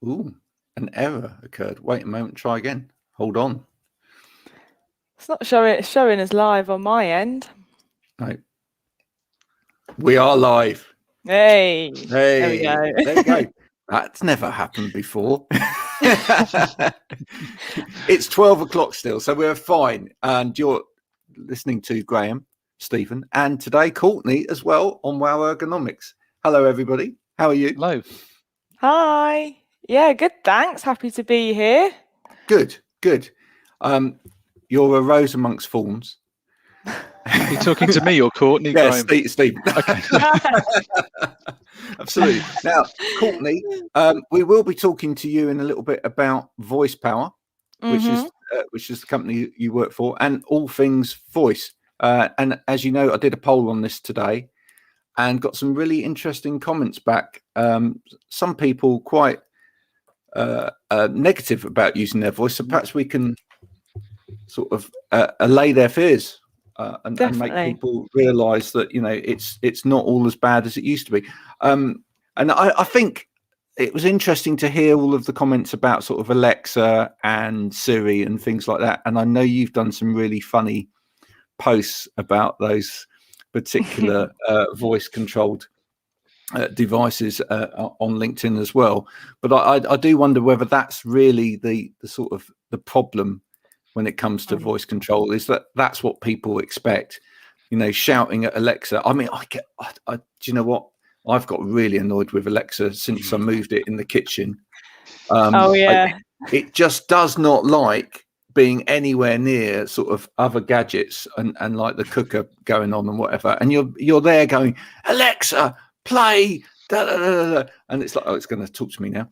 Ooh, an error occurred. Wait a moment, try again. Hold on. It's not showing as live on my end. No. We are live. Hey, Hey, there we go. There you go. That's never happened before. It's 12 o'clock still, so we're fine. And you're listening to Graham, Stephen, and today Courtney as well on Wow Ergonomics. Hello, everybody. How are you? Hello. Hi. Yeah, good. Thanks. Happy to be here. Good. You're a rose amongst thorns. Are you talking to me or Courtney? Yes, Graham? Stephen. Okay. Absolutely. Now, Courtney, we will be talking to you in a little bit about Voice Power, which is the company you work for, and all things voice. And as you know, I did a poll on this today and got some really interesting comments back. Some people quite negative about using their voice, so perhaps we can sort of allay their fears and make people realise that it's not all as bad as it used to be. And I think it was interesting to hear all of the comments about sort of Alexa and Siri and things like that. And I know you've done some really funny posts about those particular voice controlled devices on LinkedIn as well. But I do wonder whether that's really the sort of the problem when it comes to voice control, is that's what people expect, shouting at Alexa. I mean, do you know what? I've got really annoyed with Alexa since I moved it in the kitchen. Oh yeah. It just does not like being anywhere near sort of other gadgets and like the cooker going on and whatever. And you're there going, Alexa, play, da, da, da, da. And it's like, oh, it's going to talk to me now.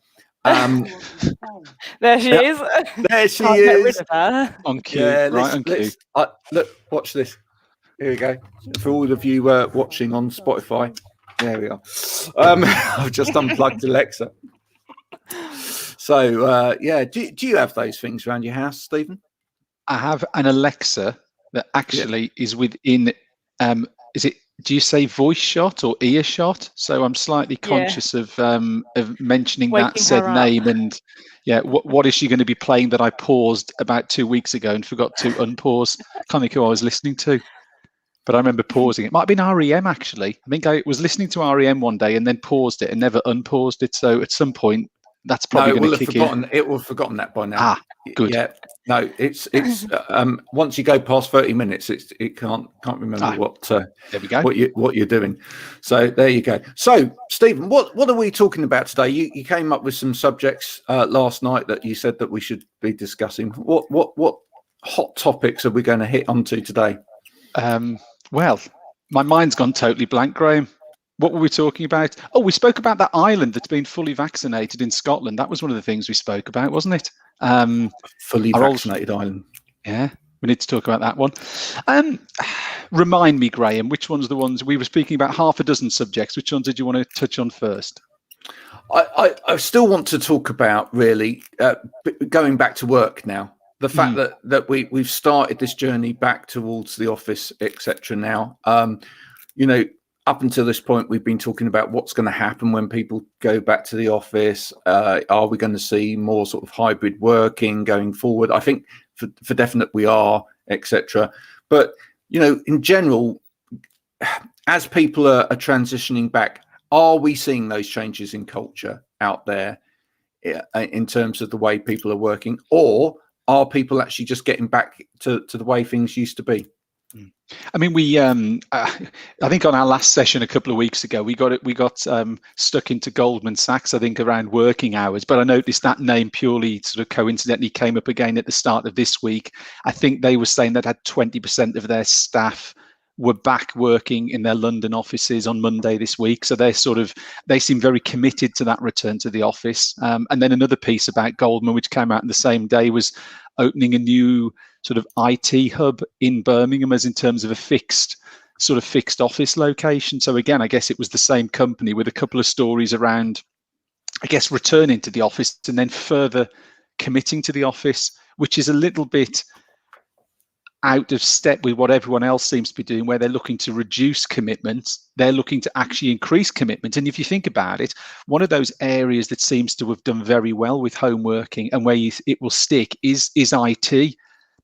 There she is. There she Can't is. get rid of her. On cue, Yeah, right on cue. Look, watch this. Here we go. For all of you watching on Spotify, there we are. I've just unplugged Alexa. So, yeah, do you have those things around your house, Stephen? I have an Alexa that actually is within, do you say voice shot or ear shot? So I'm slightly conscious of mentioning that said name. And yeah, what is she going to be playing that I paused about 2 weeks ago and forgot to unpause? Can't think who I was listening to, but I remember pausing. It might have been REM actually. I think I was listening to REM one day and then paused it and never unpaused it. So at some point, that's probably going to kick in. It will have forgotten that by now. Ah, good. Yeah, no, it's once you go past 30 minutes, it can't remember there we go. what you're doing. So there you go. So Stephen, what are we talking about today? You came up with some subjects last night that you said that we should be discussing. What hot topics are we going to hit onto today? Well, my mind's gone totally blank, Graham. What were we talking about? Oh, we spoke about that island that's been fully vaccinated in Scotland. That was one of the things we spoke about, wasn't it? Fully vaccinated island. Yeah, we need to talk about that one. Remind me, Graham, which ones are the ones we were speaking about? Half a dozen subjects. Which ones did you want to touch on first? I still want to talk about really going back to work now. The fact that we've started this journey back towards the office, etc. Now, up until this point, we've been talking about what's going to happen when people go back to the office. Are we going to see more sort of hybrid working going forward? I think for definite we are, etc. But, in general, as people are transitioning back, are we seeing those changes in culture out there in terms of the way people are working? Or are people actually just getting back to the way things used to be? I mean, we I think on our last session a couple of weeks ago, we got stuck into Goldman Sachs, I think, around working hours. But I noticed that name purely sort of coincidentally came up again at the start of this week. I think they were saying that had 20% of their staff were back working in their London offices on Monday this week. So they seem very committed to that return to the office. And then another piece about Goldman, which came out in the same day, was opening a new sort of IT hub in Birmingham as in terms of a fixed office location. So again, I guess it was the same company with a couple of stories around, I guess, returning to the office and then further committing to the office, which is a little bit, out of step with what everyone else seems to be doing, where they're looking to reduce commitment, they're looking to actually increase commitment. And if you think about it, one of those areas that seems to have done very well with home working and where it will stick is IT,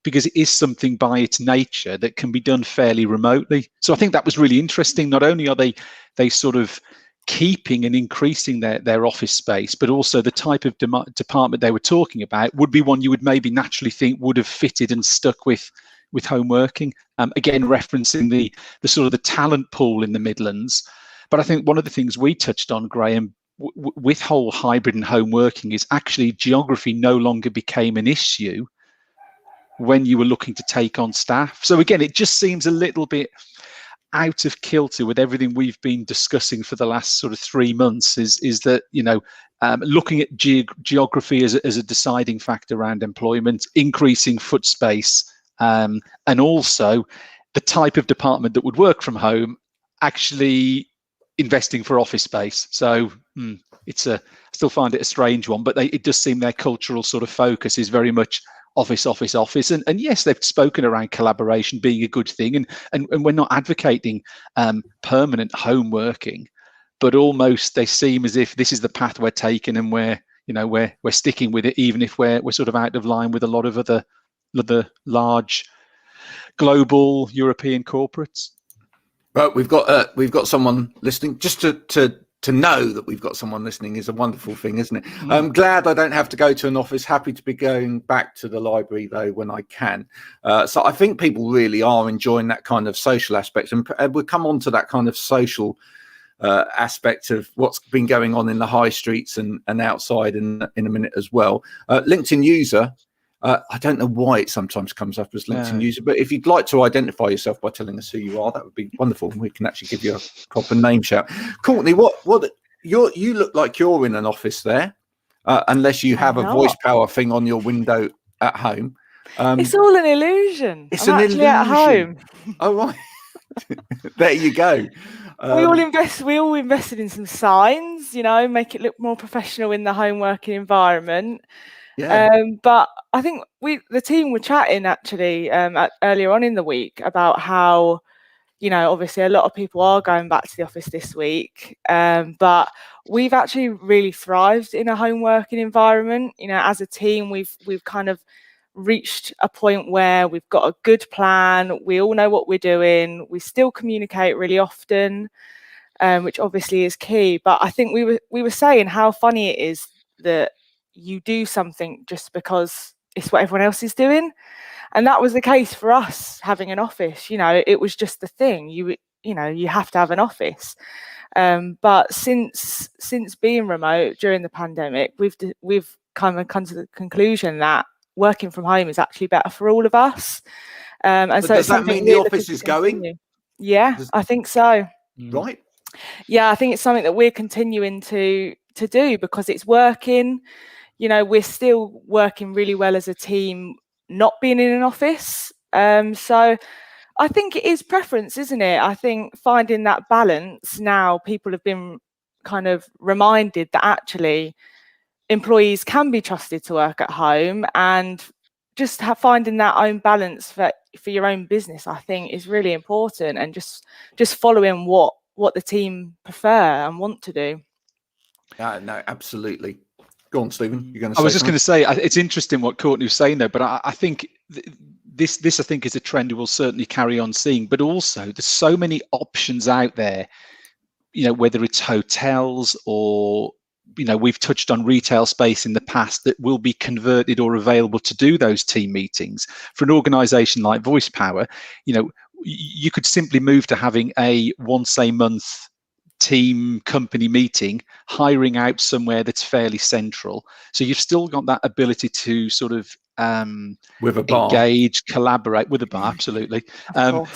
because it is something by its nature that can be done fairly remotely. So I think that was really interesting. Not only are they sort of keeping and increasing their office space, but also the type of department they were talking about would be one you would maybe naturally think would have fitted and stuck with home working. Again, referencing the sort of the talent pool in the Midlands. But I think one of the things we touched on, Graham, with whole hybrid and home working is actually geography no longer became an issue when you were looking to take on staff. So again, it just seems a little bit out of kilter with everything we've been discussing for the last sort of 3 months, is that, you know, looking at geography as a deciding factor around employment, increasing foot space, and also the type of department that would work from home actually investing for office space. So I still find it a strange one, but it does seem their cultural sort of focus is very much office. And yes, they've spoken around collaboration being a good thing, and we're not advocating permanent home working, but almost they seem as if this is the path we're taking, and we're sticking with it, even if we're sort of out of line with a lot of other large global European corporates. Well, we've got someone listening. Just to know that we've got someone listening is a wonderful thing, isn't it? I'm glad I don't have to go to an office. Happy to be going back to the library though when I can. So I think people really are enjoying that kind of social aspect, and we'll come on to that kind of social aspect of what's been going on in the high streets and outside in a minute as well. LinkedIn user. I don't know why it sometimes comes up as LinkedIn user, but if you'd like to identify yourself by telling us who you are, that would be wonderful. We can actually give you a proper name shout. Courtney, you look like you're in an office there, unless you have a voice power thing on your window at home. It's all an illusion. It's I'm an actually at home. Oh right, there you go. We all invested in some signs, make it look more professional in the home working environment. Yeah. But I think the team were chatting actually earlier on in the week about how, obviously a lot of people are going back to the office this week, but we've actually really thrived in a home working environment. As a team, we've kind of reached a point where we've got a good plan. We all know what we're doing. We still communicate really often, which obviously is key. But I think we were saying how funny it is that you do something just because it's what everyone else is doing, and that was the case for us having an office. It was just the thing. You have to have an office, but since being remote during the pandemic, we've kind of come to the conclusion that working from home is actually better for all of us. And but so does that mean the office is going? Yeah, I think so. Right. Yeah, I think it's something that we're continuing to do because it's working. We're still working really well as a team, not being in an office. So I think it is preference, isn't it? I think finding that balance now, people have been kind of reminded that actually employees can be trusted to work at home, and just finding that own balance for your own business, I think, is really important, and just following what the team prefer and want to do. No, absolutely. Go on, Stephen. You're going to. I was just going to say it's interesting what Courtney was saying there, but I think this I think is a trend we will certainly carry on seeing. But also, there's so many options out there. Whether it's hotels or we've touched on retail space in the past that will be converted or available to do those team meetings. For an organisation like Voice Power, you could simply move to having a once a month team company meeting, hiring out somewhere that's fairly central, so you've still got that ability to sort of with a bar, engage, collaborate with a bar, absolutely,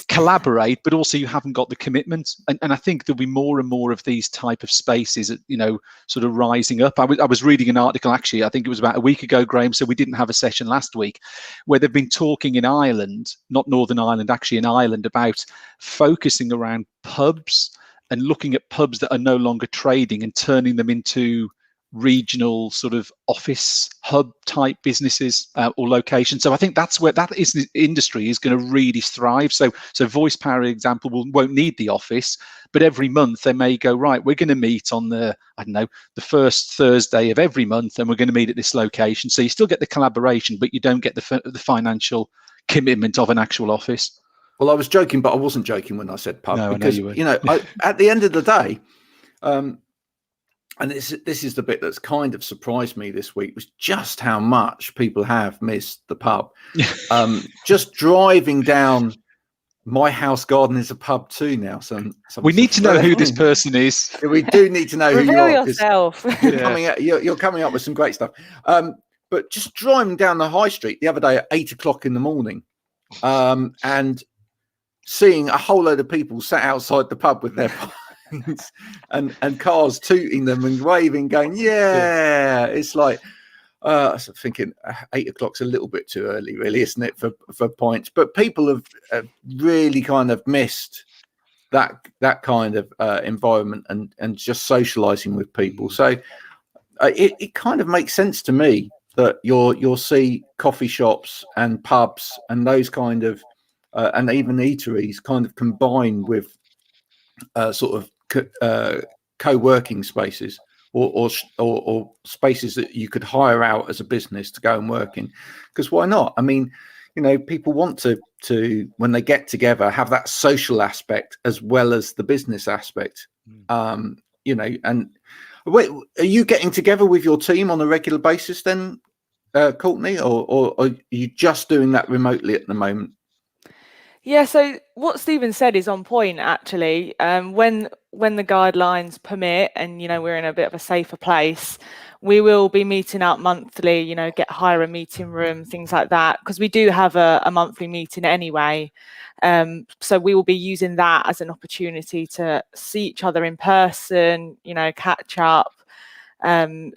collaborate, but also you haven't got the commitment, and I think there'll be more and more of these type of spaces sort of rising up. I was reading an article, actually, I think it was about a week ago, Graham, so we didn't have a session last week, where they've been talking in Ireland, not Northern Ireland, actually in Ireland, about focusing around pubs and looking at pubs that are no longer trading and turning them into regional sort of office hub type businesses or locations. So I think that's where that industry is going to really thrive. So Voice Power, example, won't need the office, but every month they may go, right, we're going to meet on the first Thursday of every month, and we're going to meet at this location. So you still get the collaboration, but you don't get the financial commitment of an actual office. Well, I was joking, but I wasn't joking when I said pub, no, because I know you were. At the end of the day, and this is the bit that's kind of surprised me this week, was just how much people have missed the pub. Just driving down my house garden is a pub too now. We need to know who this person is. We do need to know who you are. Yourself. You're coming up with some great stuff. But just driving down the high street the other day at 8 o'clock in the morning, and seeing a whole load of people sat outside the pub with their pints and cars tooting them and waving, going, yeah. It's like, I was thinking 8 o'clock's a little bit too early, really, isn't it, for points? But people have really kind of missed that kind of environment and just socializing with people. So it kind of makes sense to me that you'll see coffee shops and pubs and those kind of and even eateries kind of combine with sort of co-working spaces or spaces that you could hire out as a business to go and work in. Because why not? I mean, people want to when they get together have that social aspect as well as the business aspect. And wait, are you getting together with your team on a regular basis then, Courtney, or are you just doing that remotely at the moment? Yeah, so what Stephen said is on point, actually. When the guidelines permit and, we're in a bit of a safer place, we will be meeting up monthly, hire a meeting room, things like that, because we do have a monthly meeting anyway. So we will be using that as an opportunity to see each other in person, catch up.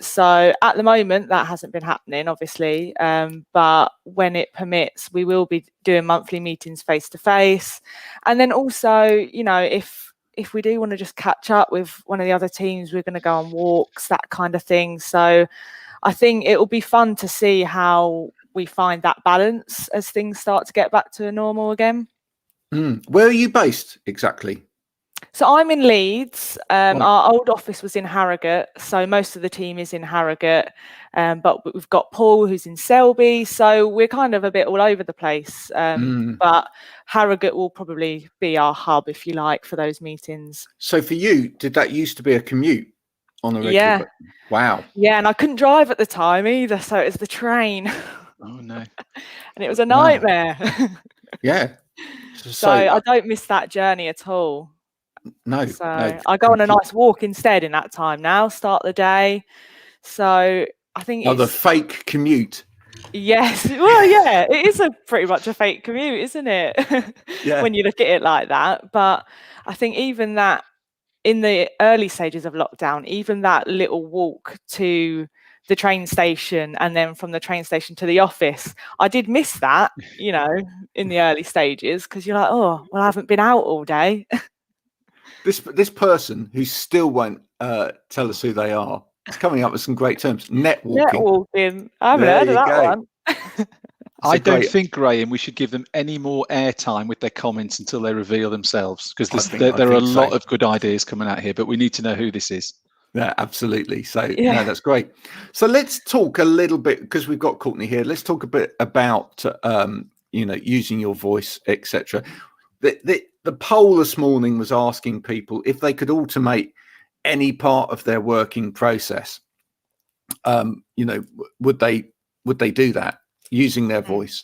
So at the moment that hasn't been happening, obviously, but when it permits, we will be doing monthly meetings face to face. And then also, if we do want to just catch up with one of the other teams, we're going to go on walks, that kind of thing. So I think it will be fun to see how we find that balance as things start to get back to normal again. Where are you based exactly? So I'm in Leeds. Our old office was in Harrogate, so most of the team is in Harrogate. But we've got Paul, who's in Selby, so we're kind of a bit all over the place. But Harrogate will probably be our hub, if you like, for those meetings. So for you, did that used to be a commute on a regular? Yeah. Wow. Yeah, and I couldn't drive at the time either, so it was the train. Oh no. And it was a nightmare. Yeah. So I don't miss that journey at all. No. I go on a nice walk instead in that time now, start the day. So I think it's the fake commute. Yes. Well, yeah, it is pretty much a fake commute, isn't it? Yeah. When you look at it like that. But I think even that in the early stages of lockdown, even that little walk to the train station and then from the train station to the office, I did miss that, in the early stages, because you're like, oh, well, I haven't been out all day. This person who still won't tell us who they are is coming up with some great terms. Netwalking. I haven't heard of that one. I don't think, Graham, we should give them any more airtime with their comments until they reveal themselves, because there are a lot of good ideas coming out here, but we need to know who this is. Yeah, absolutely. So no, that's great. So let's talk a little bit, because we've got Courtney here. Let's talk a bit about using your voice, etc. The poll this morning was asking people if they could automate any part of their working process. Would they do that using their voice?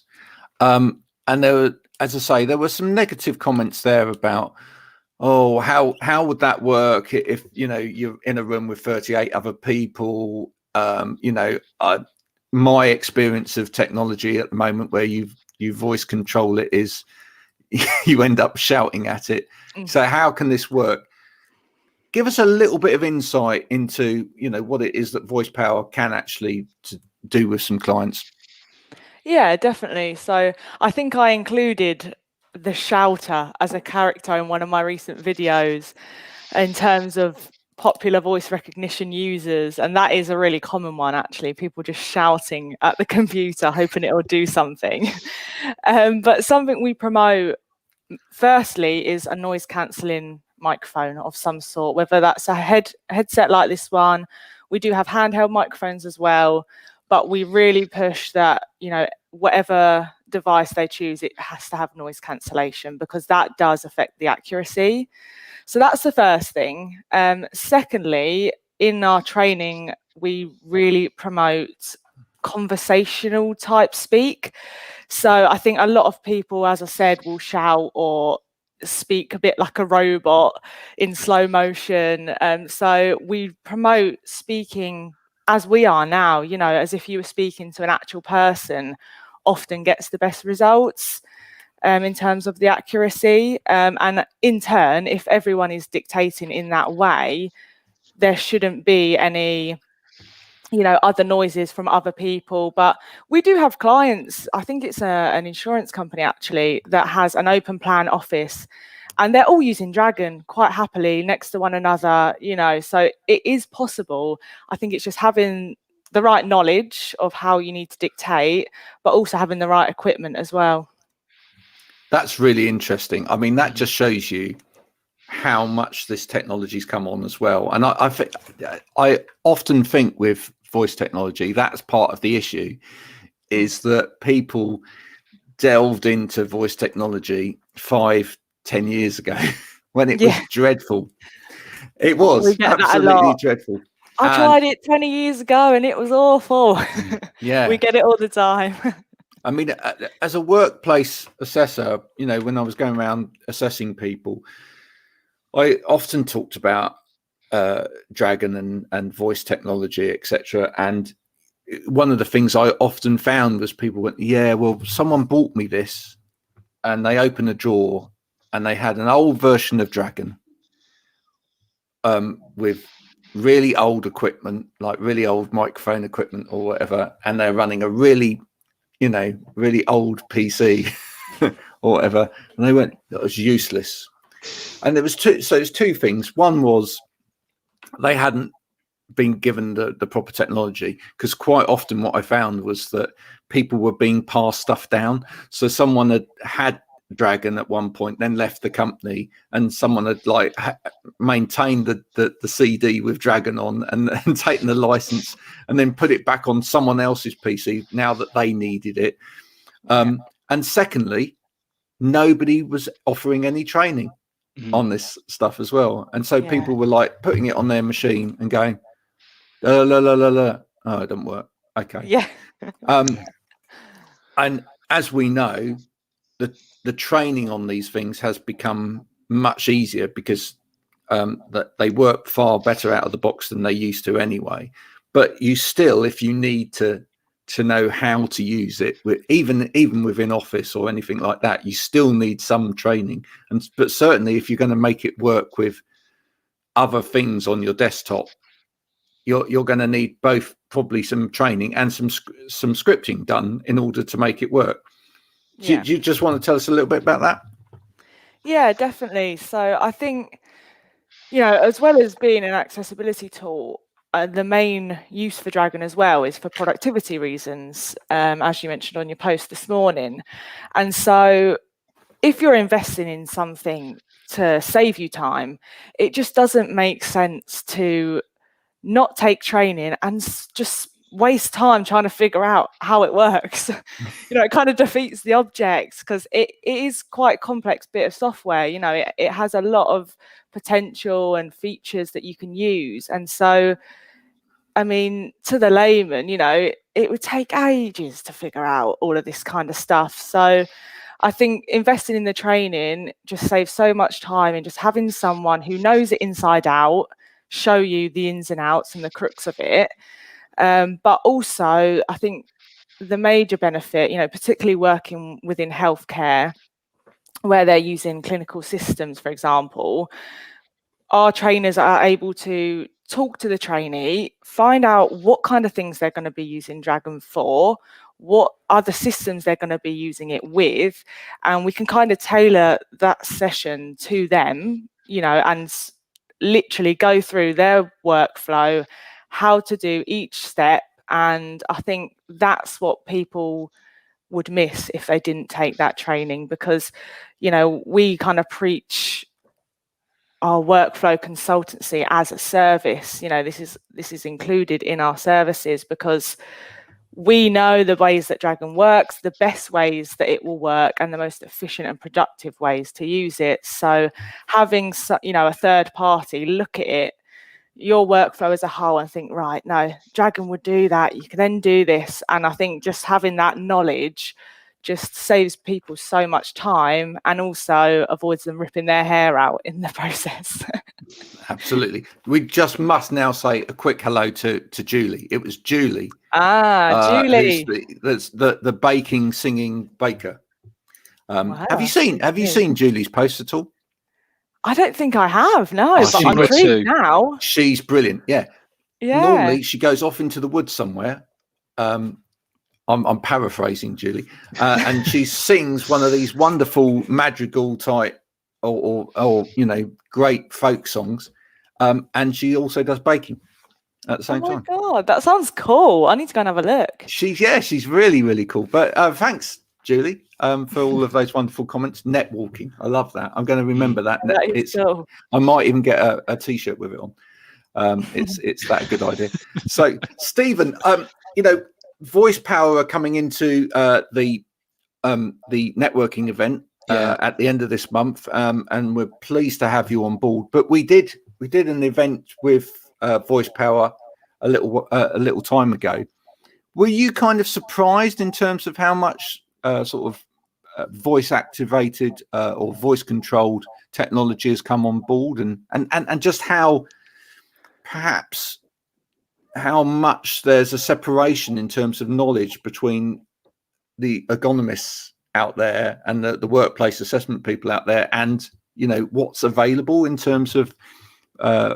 And there were, as I say, there were some negative comments there about, oh, how would that work if you're in a room with 38 other people? My experience of technology at the moment, where you voice control it, is you end up shouting at it. So how can this work? Give us a little bit of insight into what it is that voice power can actually do with some clients. Yeah, definitely. So I think I included the shouter as a character in one of my recent videos, in terms of popular voice recognition users, and that is a really common one actually, people just shouting at the computer hoping it will do something. But something we promote firstly is a noise cancelling microphone of some sort, whether that's a headset like this one. We do have handheld microphones as well, but we really push that, you know, whatever device they choose, it has to have noise cancellation, because that does affect the accuracy. So that's the first thing. Secondly, in our training, we really promote conversational type speak. So I think a lot of people, as I said, will shout or speak a bit like a robot in slow motion. So we promote speaking as we are now, you know, as if you were speaking to an actual person, often gets the best results in terms of the accuracy. And in turn, if everyone is dictating in that way, there shouldn't be any, you know, other noises from other people. But we do have clients, I think it's an insurance company actually, that has an open plan office, and they're all using Dragon quite happily next to one another, you know, so it is possible. I think it's just having the right knowledge of how you need to dictate, but also having the right equipment as well. That's really interesting. I mean, that just shows you how much this technology's come on as well. And I often think with voice technology, that's part of the issue, is that people delved into voice technology 5-10 years ago when it was dreadful. It was absolutely dreadful. I tried it 20 years ago and it was awful. Yeah. We get it all the time. I mean, as a workplace assessor, you know, when I was going around assessing people, I often talked about Dragon and voice technology, etc. And one of the things I often found was people went, yeah, well, someone bought me this, and they opened a drawer and they had an old version of Dragon with really old equipment, like really old microphone equipment or whatever, and they're running a really, you know, really old PC or whatever, and they went, that was useless. And there was there's two things. One was they hadn't been given the proper technology, because quite often what I found was that people were being passed stuff down. So someone had Dragon at one point, then left the company, and someone had like maintained the CD with Dragon on and taken the license and then put it back on someone else's PC now that they needed it. And secondly, nobody was offering any training on this stuff as well, and so people were like putting it on their machine and going oh, it doesn't work. Okay. And as we know, the training on these things has become much easier, because that they work far better out of the box than they used to anyway. But you still, if you need to know how to use it, even within Office or anything like that, you still need some training. But certainly if you're going to make it work with other things on your desktop, you're going to need both probably some training and some scripting done in order to make it work. Do you just want to tell us a little bit about that? Yeah, definitely. So I think, you know, as well as being an accessibility tool, the main use for Dragon as well is for productivity reasons, as you mentioned on your post this morning. And so if you're investing in something to save you time, it just doesn't make sense to not take training and just waste time trying to figure out how it works. You know, it kind of defeats the object, because it is quite a complex bit of software. You know, it has a lot of potential and features that you can use. And so, I mean, to the layman, you know, it would take ages to figure out all of this kind of stuff. So I think investing in the training just saves so much time, and just having someone who knows it inside out show you the ins and outs and the crux of it. But also, I think the major benefit, you know, particularly working within healthcare, where they're using clinical systems, for example, our trainers are able to talk to the trainee, find out what kind of things they're going to be using Dragon for, what other systems they're going to be using it with, and we can kind of tailor that session to them, you know, and literally go through their workflow, how to do each step. And I think that's what people would miss if they didn't take that training, because, you know, we kind of preach our workflow consultancy as a service. You know, this is included in our services because we know the ways that Dragon works, the best ways that it will work, and the most efficient and productive ways to use it. So having, you know, a third party look at it, your workflow as a whole, and think, right, no, Dragon would do that, you can then do this. And I think just having that knowledge just saves people so much time, and also avoids them ripping their hair out in the process. Absolutely. We just must now say a quick hello to Julie. It was Julie. Julie. That's the baking, singing baker. Wow, have you seen Julie's post at all? I don't think I have, no, Oh, but I'm intrigued now. She's brilliant. Yeah. Normally she goes off into the woods somewhere. I'm paraphrasing Julie, and she sings one of these wonderful madrigal type or you know, great folk songs, and she also does baking at the same time. Oh my god, that sounds cool. I need to go and have a look. She's really cool. But thanks, Julie, for all of those wonderful comments. Netwalking, I love that. I'm going to remember that. That is cool. I might even get a t-shirt with it on. It's that a good idea. So Stephen, you know, Voice Power are coming into the networking event at the end of this month, and we're pleased to have you on board. But we did an event with Voice Power a little time ago. Were you kind of surprised in terms of how much sort of voice activated or voice controlled technology has come on board, and just how perhaps how much there's a separation in terms of knowledge between the ergonomists out there and the workplace assessment people out there, and, you know, what's available in terms of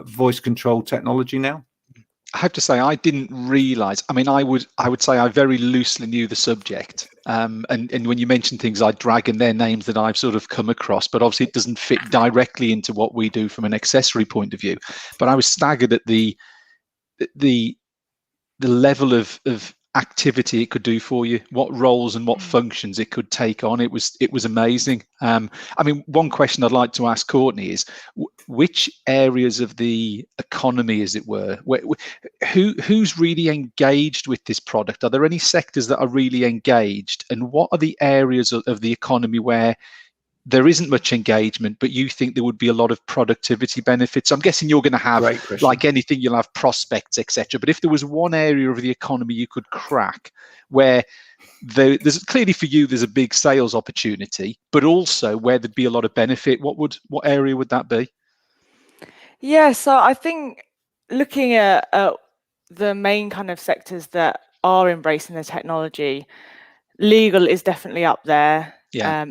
voice control technology now? I have to say, I didn't realize. I mean, I would say I very loosely knew the subject. And when you mention things like Dragon, they're names that I've sort of come across, but obviously it doesn't fit directly into what we do from an accessory point of view. But I was staggered at the level of activity it could do for you, what roles and what functions it could take on. It was amazing. I mean, one question I'd like to ask Courtney is, which areas of the economy, as it were, who's really engaged with this product? Are there any sectors that are really engaged, and what are the areas of the economy where there isn't much engagement, but you think there would be a lot of productivity benefits? I'm guessing you're going to have, like anything, you'll have prospects, etc. But if there was one area of the economy you could crack where there's clearly for you, there's a big sales opportunity, but also where there'd be a lot of benefit, what area would that be? Yeah, so I think looking at the main kind of sectors that are embracing the technology, legal is definitely up there.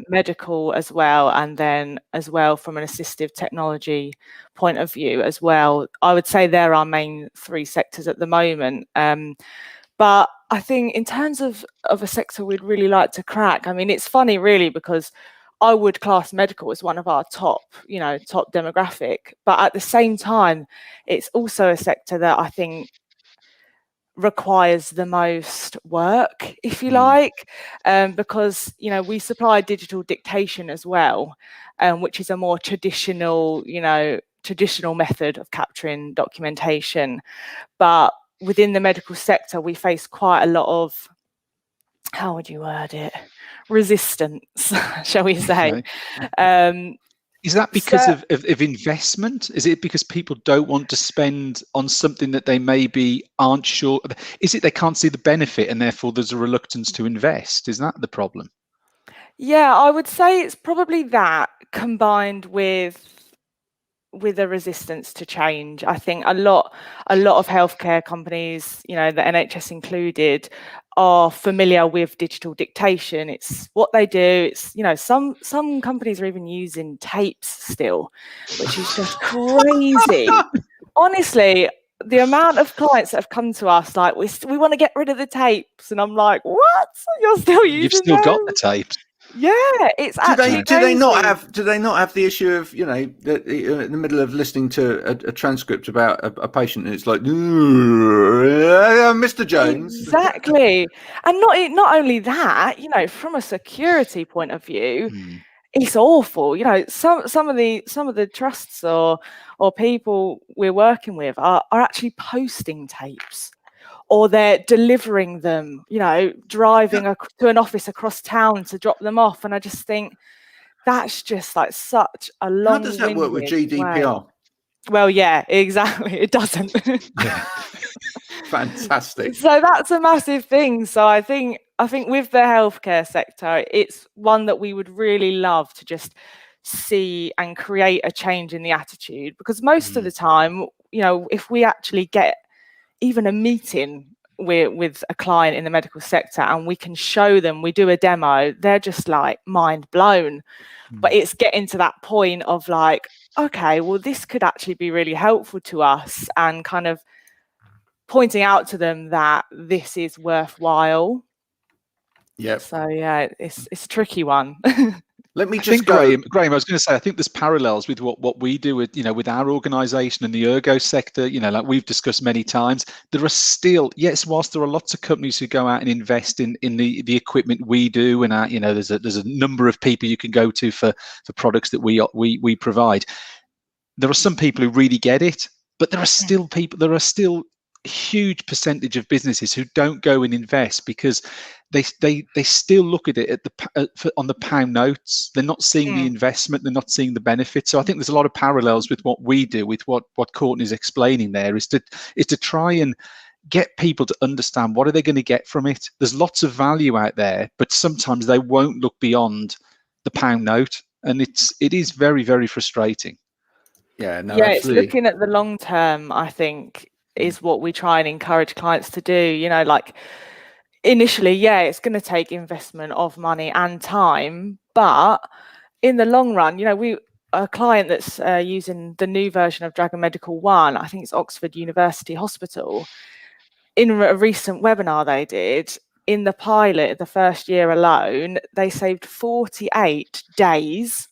Medical as well, and then as well from an assistive technology point of view as well. I would say they're our main three sectors at the moment. But I think in terms of a sector we'd really like to crack, I mean, it's funny really, because I would class medical as one of our top demographic, but at the same time, it's also a sector that I think requires the most work, if you like, because, you know, we supply digital dictation as well, which is a more traditional method of capturing documentation. But within the medical sector, we face quite a lot of, how would you word it, resistance, shall we say. Is that because of investment? Is it because people don't want to spend on something that they maybe aren't sure? Is it they can't see the benefit and therefore there's a reluctance to invest? Is that the problem? Yeah, I would say it's probably that, combined with a resistance to change. I think a lot of healthcare companies, you know, the NHS included, are familiar with digital dictation. It's what they do. It's, you know, some companies are even using tapes still, which is just crazy. Honestly, the amount of clients that have come to us like, we want to get rid of the tapes, and I'm like, what? You're still using You've still got the tapes. Yeah, it's actually do they not crazy. have the issue of, you know, in the middle of listening to a transcript about a patient and it's like, Mr. Jones. Exactly. And not only that, you know, from a security point of view, it's awful. You know, some of the trusts or people we're working with are actually posting tapes, or they're delivering them, you know, driving to an office across town to drop them off. And I just think that's just like such a long-winded How does that work with GDPR? way. Well, yeah, exactly. It doesn't. Yeah. Fantastic. So that's a massive thing. So I think with the healthcare sector, it's one that we would really love to just see and create a change in the attitude, because most of the time, you know, if we actually get even a meeting with a client in the medical sector and we can show them, we do a demo, they're just like mind blown. But it's getting to that point of like, okay, well, this could actually be really helpful to us, and kind of pointing out to them that this is worthwhile. Yeah. So yeah, it's a tricky one. Let me I just think, go. Graham, I was going to say, I think there's parallels with what we do with, you know, with our organisation and the ergo sector. You know, like we've discussed many times, there are still, yes, whilst there are lots of companies who go out and invest in the equipment we do, and you know, there's a number of people you can go to for products that we provide. There are some people who really get it, but there are still a huge percentage of businesses who don't go and invest because they still look at it on the pound notes. They're not seeing the investment, they're not seeing the benefit. So I think there's a lot of parallels with what we do, with what Courtney's explaining there, is to try and get people to understand what are they going to get from it. There's lots of value out there, but sometimes they won't look beyond the pound note, and it is very, very frustrating. Yeah, no, Yeah, absolutely. it's looking at the long term, I think, is what we try and encourage clients to do. You know, like initially, yeah, it's going to take investment of money and time, but in the long run, you know, a client that's using the new version of Dragon Medical One, I think it's Oxford University Hospital, in a recent webinar they did, in the pilot, the first year alone, they saved 48 days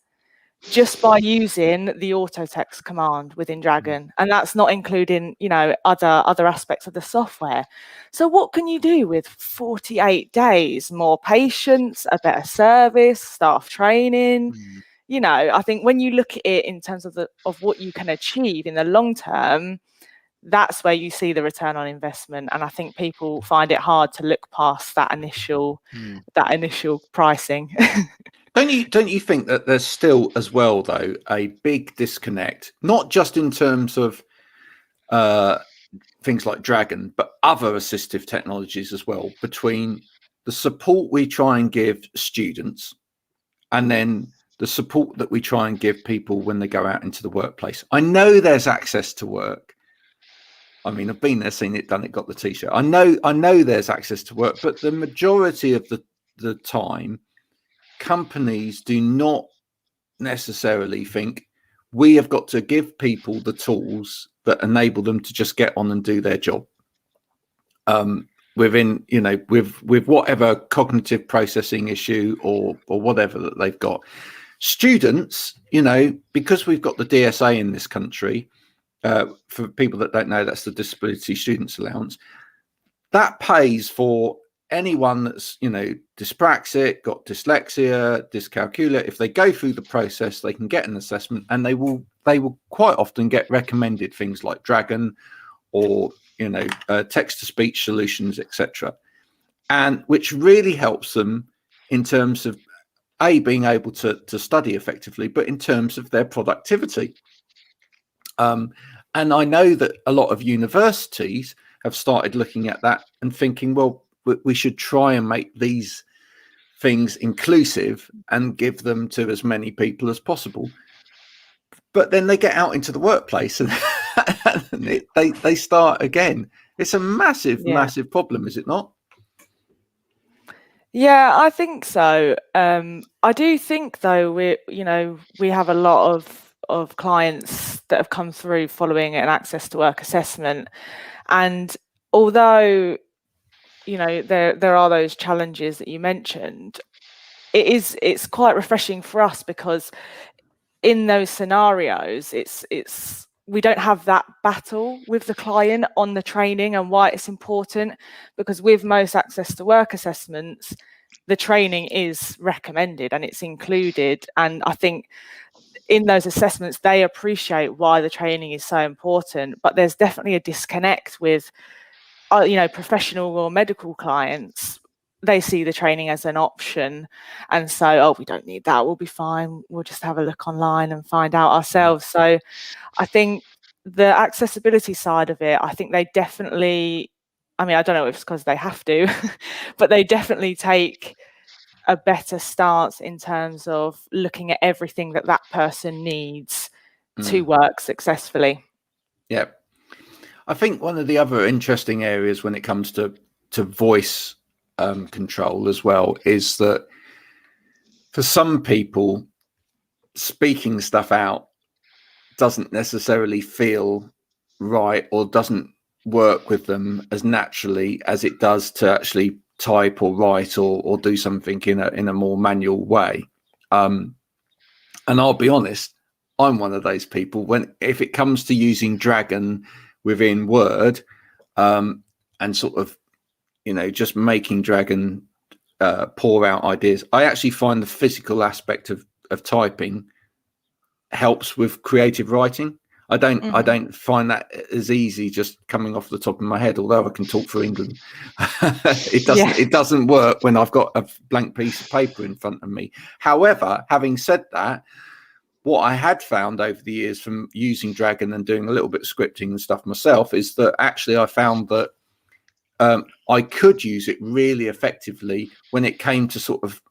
just by using the auto text command within Dragon. And that's not including, you know, other aspects of the software. So what can you do with 48 days? More patients, a better service, staff training. You know, I think when you look at it in terms of what you can achieve in the long term, that's where you see the return on investment. And I think people find it hard to look past that initial pricing. Don't you think that there's still, as well, though, a big disconnect, not just in terms of things like Dragon, but other assistive technologies as well, between the support we try and give students and then the support that we try and give people when they go out into the workplace? I know there's access to work. I mean, I've been there, seen it, done it, got the t-shirt. I know there's access to work, but the majority of the time, companies do not necessarily think we have got to give people the tools that enable them to just get on and do their job within, you know, with whatever cognitive processing issue or whatever that they've got. Students, you know, because we've got the DSA in this country, for people that don't know, that's the Disability Students Allowance, that pays for anyone that's, you know, dyspraxic, got dyslexia, dyscalculia. If they go through the process, they can get an assessment, and they will quite often get recommended things like Dragon or, you know, text-to-speech solutions, etc., and which really helps them in terms of being able to study effectively, but in terms of their productivity. And I know that a lot of universities have started looking at that and thinking, well, we should try and make these things inclusive and give them to as many people as possible. But then they get out into the workplace and, they start again. It's a massive problem, is it not? Yeah, I think so. I do think, though, we have a lot of clients that have come through following an access to work assessment, and although, you know, there are those challenges that you mentioned, it's quite refreshing for us, because in those scenarios, we don't have that battle with the client on the training and why it's important, because with most access to work assessments, the training is recommended and it's included. And I think in those assessments, they appreciate why the training is so important, but there's definitely a disconnect with, professional or medical clients. They see the training as an option, and so, oh, we don't need that, we'll be fine, we'll just have a look online and find out ourselves. So I think the accessibility side of it, I think they definitely, I don't know if it's because they have to, but they definitely take a better stance in terms of looking at everything that person needs to work successfully. Yeah. I think one of the other interesting areas when it comes to voice control as well is that for some people, speaking stuff out doesn't necessarily feel right or doesn't work with them as naturally as it does to actually type or write or do something in a more manual way. And I'll be honest, I'm one of those people, if it comes to using Dragon within Word, and sort of, just making Dragon pour out ideas, I actually find the physical aspect of typing helps with creative writing. I don't find that as easy just coming off the top of my head, although I can talk for England. It doesn't work when I've got a blank piece of paper in front of me. However, having said that, what I had found over the years from using Dragon and doing a little bit of scripting and stuff myself is that actually I found that I could use it really effectively when it came to sort of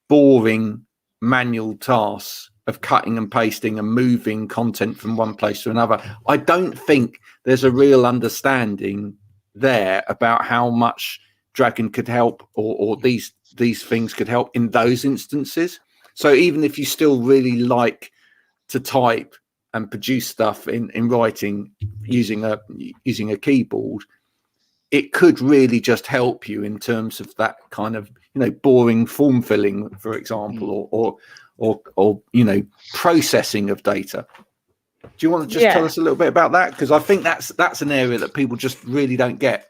boring manual tasks of cutting and pasting and moving content from one place to another. I don't think there's a real understanding there about how much Dragon could help, or these things could help in those instances. So even if you still really like to type and produce stuff in writing using a keyboard, it could really just help you in terms of that kind of, boring form filling, for example, or processing of data. Do you want to just tell us a little bit about that? Because I think that's an area that people just really don't get.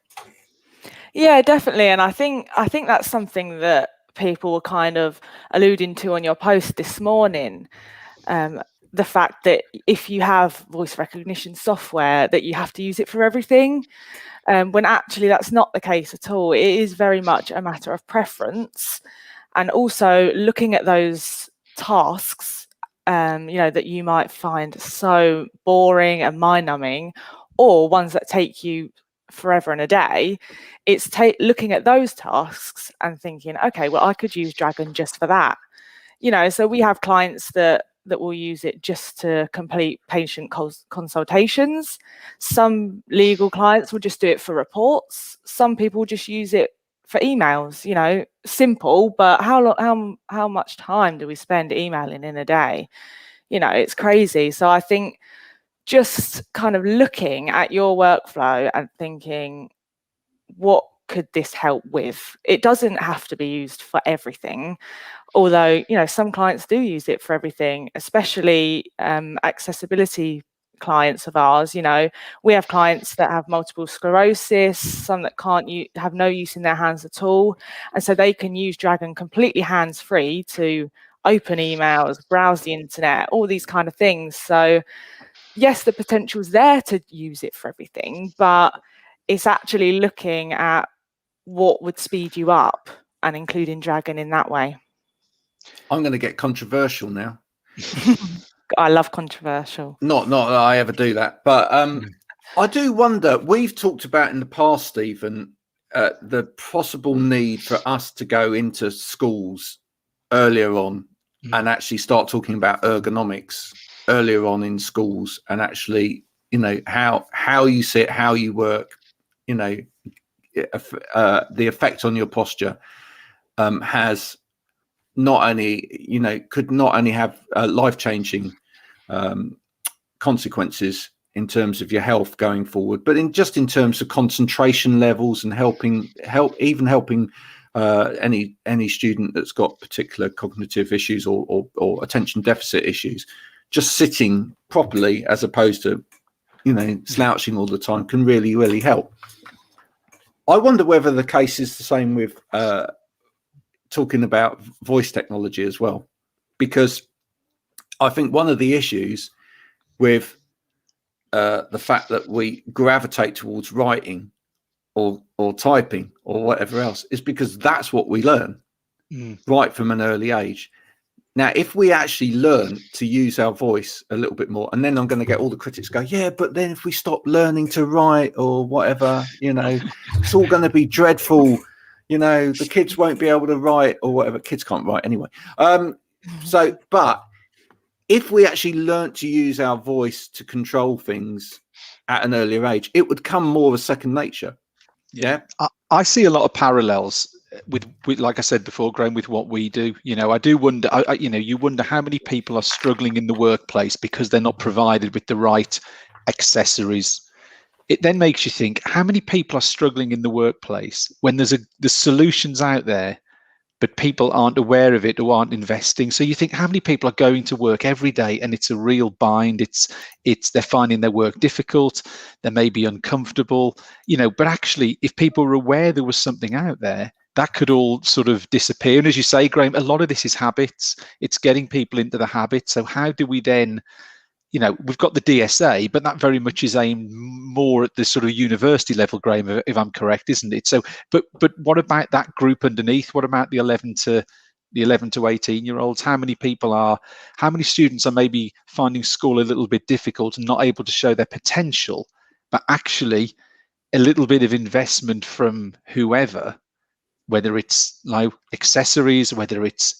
Yeah, definitely. And I think that's something that people were kind of alluding to on your post this morning. The fact that if you have voice recognition software, that you have to use it for everything, when actually that's not the case at all. It is very much a matter of preference, and also looking at those tasks, that you might find so boring and mind-numbing, or ones that take you forever and a day. It's looking at those tasks and thinking, okay, well, I could use Dragon just for that. So we have clients that will use it just to complete patient consultations. Some legal clients will just do it for reports. Some people just use it for emails, simple, but how much time do we spend emailing in a day? It's crazy. So I think just kind of looking at your workflow and thinking, what could this help with? It doesn't have to be used for everything, although some clients do use it for everything, especially accessibility clients of ours. We have clients that have multiple sclerosis, some that can't have no use in their hands at all, and so they can use Dragon completely hands-free to open emails, browse the internet, all these kind of things. So yes, the potential is there to use it for everything, but it's actually looking at what would speed you up and including Dragon in that way. I'm going to get controversial now. I love controversial. Not that I ever do that, but I do wonder, we've talked about in the past, Stephen, the possible need for us to go into schools earlier on and actually start talking about ergonomics earlier on in schools, and actually, how you sit, how you work, the effect on your posture has not only, could not only have life-changing consequences in terms of your health going forward, but in terms of concentration levels and helping any student that's got particular cognitive issues or attention deficit issues, just sitting properly as opposed to, slouching all the time can really, really help. I wonder whether the case is the same with talking about voice technology as well, because I think one of the issues with the fact that we gravitate towards writing or typing or whatever else is because that's what we learn right from an early age. Now, if we actually learn to use our voice a little bit more, and then I'm going to get all the critics go, yeah, but then if we stop learning to write or whatever, it's all going to be dreadful. The kids won't be able to write or whatever. Kids can't write anyway. But if we actually learnt to use our voice to control things at an earlier age, it would come more of a second nature. Yeah. I see a lot of parallels with like I said before, Graham, with what we do. I do wonder, you wonder how many people are struggling in the workplace because they're not provided with the right accessories. It then makes you think, how many people are struggling in the workplace when there's solutions out there, but people aren't aware of it or aren't investing. So you think, how many people are going to work every day and it's a real bind? They're finding their work difficult. They may be uncomfortable, but actually if people were aware there was something out there, that could all sort of disappear. And as you say, Graham, a lot of this is habits. It's getting people into the habit. So how do we then, we've got the DSA, but that very much is aimed more at the sort of university level, Graham, if I'm correct, isn't it? So, but what about that group underneath? What about the 11 to 18-year-olds? How many students are maybe finding school a little bit difficult and not able to show their potential, but actually a little bit of investment from whoever, whether it's like accessories, whether it's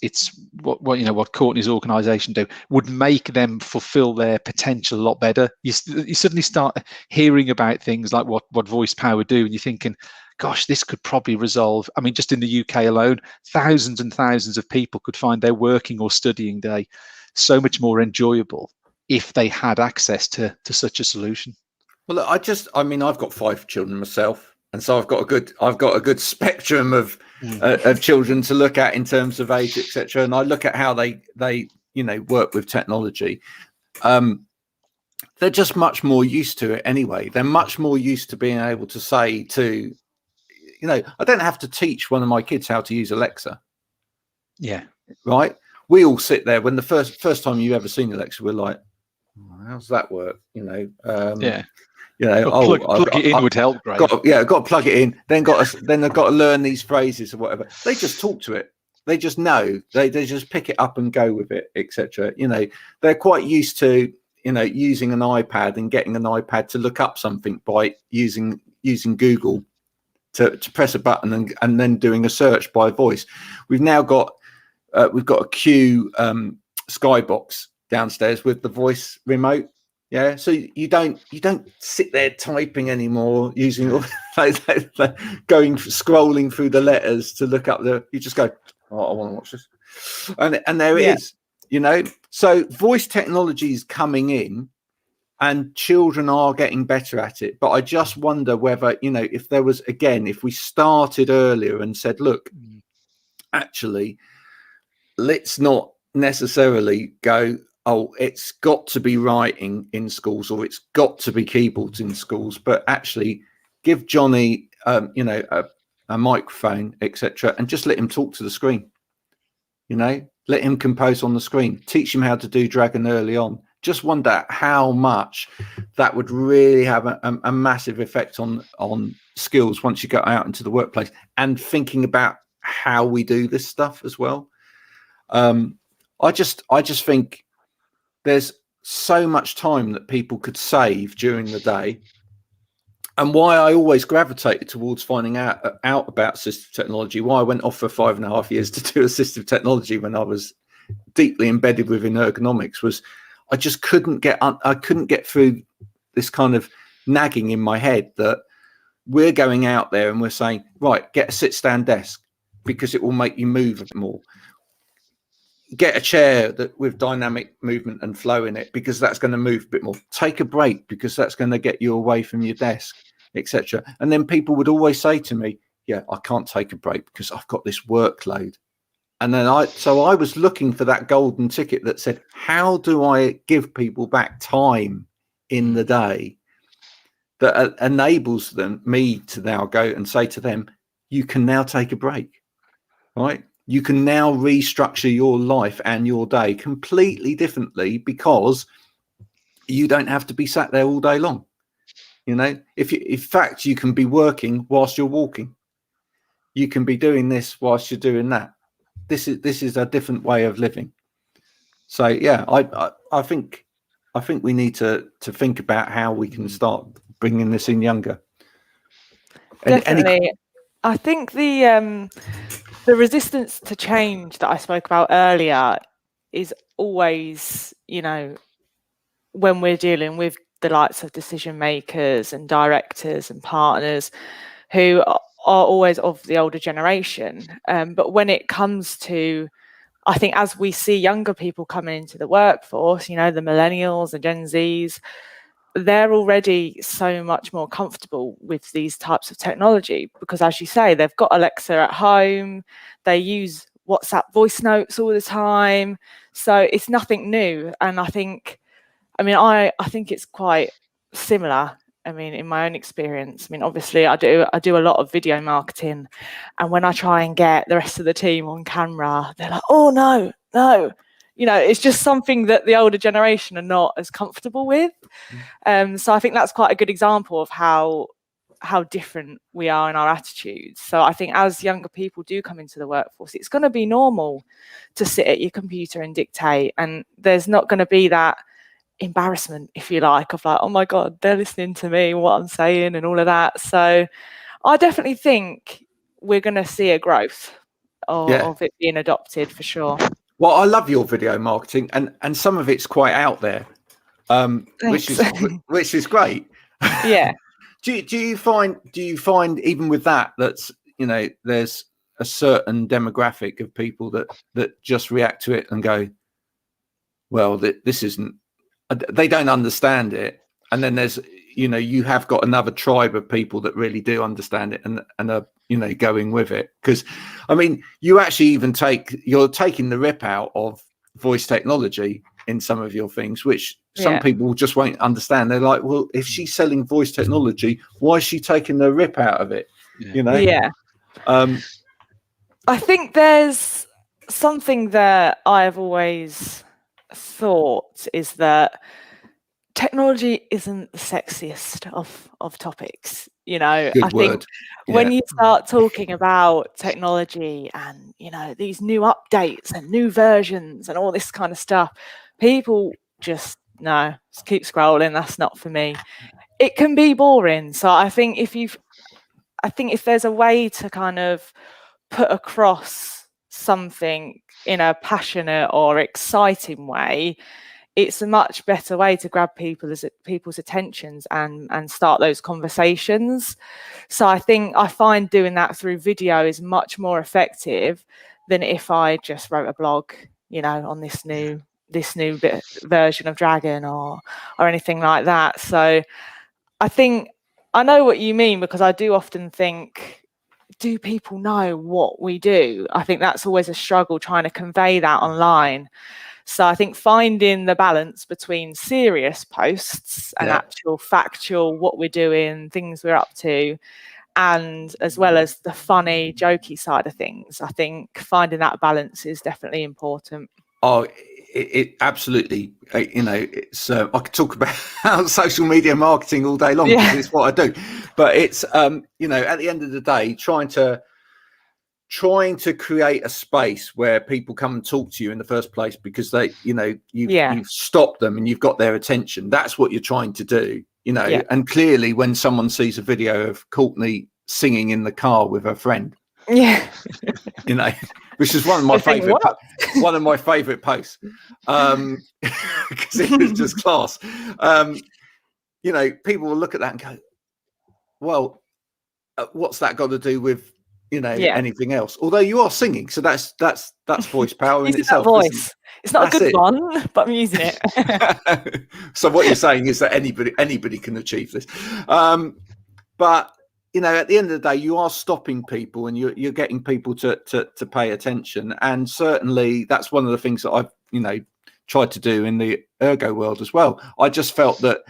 what Courtney's organisation do, would make them fulfil their potential a lot better. You suddenly start hearing about things like what voice power do, and you're thinking, gosh, this could probably resolve. I mean, just in the UK alone, thousands and thousands of people could find their working or studying day so much more enjoyable if they had access to such a solution. Well, I've got 5 children myself. And so I've got a good spectrum of children to look at in terms of age, etc. And I look at how they work with technology. They're just much more used to it anyway. They're much more used to being able to say to, I don't have to teach one of my kids how to use Alexa. Yeah. Right. We all sit there when the first time you ever seen Alexa, we're like, oh, how's that work? Yeah. Plug it in would help, right? Got to plug it in. Then I've got to learn these phrases or whatever. They just talk to it. They just know. They just pick it up and go with it, etc. They're quite used to using an iPad and getting an iPad to look up something by using Google to press a button and then doing a search by voice. We've now got a Q Skybox downstairs with the voice remote. Yeah, so you don't sit there typing anymore, using scrolling through the letters to look up you just go, oh, I want to watch this, and there it is. So voice technology is coming in, and children are getting better at it. But I just wonder whether if we started earlier and said, look, actually, let's not necessarily go, oh, it's got to be writing in schools or it's got to be keyboards in schools, but actually give Johnny, a microphone, etc., and just let him talk to the screen. Let him compose on the screen. Teach him how to do Dragon early on. Just wonder how much that would really have a massive effect on skills once you go out into the workplace and thinking about how we do this stuff as well. I just think there's so much time that people could save during the day, and why I always gravitated towards finding out about assistive technology, why I went off for 5.5 years to do assistive technology when I was deeply embedded within ergonomics, was I just couldn't get through this kind of nagging in my head that we're going out there and we're saying, right, get a sit-stand desk because it will make you move a bit more. Get a chair with dynamic movement and flow in it because that's going to move a bit more. Take a break because that's going to get you away from your desk, etc. And then people would always say to me, yeah, I can't take a break because I've got this workload. And then I was looking for that golden ticket that said, how do I give people back time in the day that enables me to now go and say to them, you can now take a break, right? You can now restructure your life and your day completely differently because you don't have to be sat there all day long. You know, in fact, you can be working whilst you're walking. You can be doing this whilst you're doing that. This is a different way of living. So yeah, I think we need to think about how we can start bringing this in younger. Definitely. I think the resistance to change that I spoke about earlier is always, you know, when we're dealing with the likes of decision makers and directors and partners who are always of the older generation. But when it comes to, I think as we see younger people coming into the workforce, you know, the millennials and Gen Zs, they're already so much more comfortable with these types of technology because, as you say, they've got Alexa at home, they use WhatsApp voice notes all the time. So it's nothing new. And I think it's quite similar. I mean, in my own experience, I mean, obviously I do a lot of video marketing, and when I try and get the rest of the team on camera, they're like, oh, no. You know, it's just something that the older generation are not as comfortable with. So I think that's quite a good example of how different we are in our attitudes. So I think as younger people do come into the workforce, it's going to be normal to sit at your computer and dictate, and there's not going to be that embarrassment, if you like, of like, oh my God, they're listening to me, what I'm saying and all of that. So I definitely think we're going to see a growth of it being adopted for sure. Well, I love your video marketing, and some of it's quite out there, which is great. Yeah. do you find even with that's, you know, there's a certain demographic of people that just react to it and go, well, this isn't, they don't understand it, and then there's, you know, you have got another tribe of people that really do understand it and are, you know, going with it. Because I mean, you actually even you're taking the rip out of voice technology in some of your things, which some people just won't understand. They're like, well, if she's selling voice technology, why is she taking the rip out of it? You know? I think there's something that I've always thought is that technology isn't the sexiest of topics. You know, Good word. Think when you start talking about technology and, you know, these new updates and new versions and all this kind of stuff, people just keep scrolling. That's not for me. It can be boring. So I think if there's a way to kind of put across something in a passionate or exciting way, it's a much better way to grab people's attentions and start those conversations. So I find doing that through video is much more effective than if I just wrote a blog, you know, on this new version of Dragon or anything like that. So I think I know what you mean, because I do often think, do people know what we do? I think that's always a struggle trying to convey that online. So I think finding the balance between serious posts and actual factual what we're doing, things we're up to, and as well as the funny, jokey side of things, I think finding that balance is definitely important. Oh, it absolutely, you know, it's I could talk about social media marketing all day long because it's what I do, but it's you know, at the end of the day, trying to create a space where people come and talk to you in the first place because they, you know, you've stopped them and you've got their attention. That's what you're trying to do, you know. And clearly when someone sees a video of Courtney singing in the car with her friend, you know, which is one of my favorite posts, because it was just class. You know, people will look at that and go, well, what's that got to do with, you know, anything else? Although you are singing, so that's voice power in itself. Voice. It's not a good one, but I'm using it. So what you're saying is that anybody can achieve this. But you know, at the end of the day, you are stopping people and you're getting people to pay attention. And certainly that's one of the things that I've, you know, tried to do in the ergo world as well. I just felt that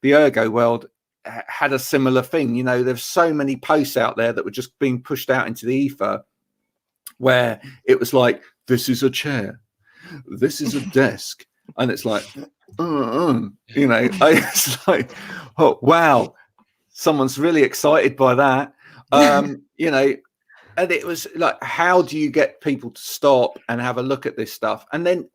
the ergo world had a similar thing. You know, there's so many posts out there that were just being pushed out into the ether where it was like, this is a chair, this is a desk. And it's like, you know, it's like, oh, wow. Someone's really excited by that, you know, and it was like, how do you get people to stop and have a look at this stuff and then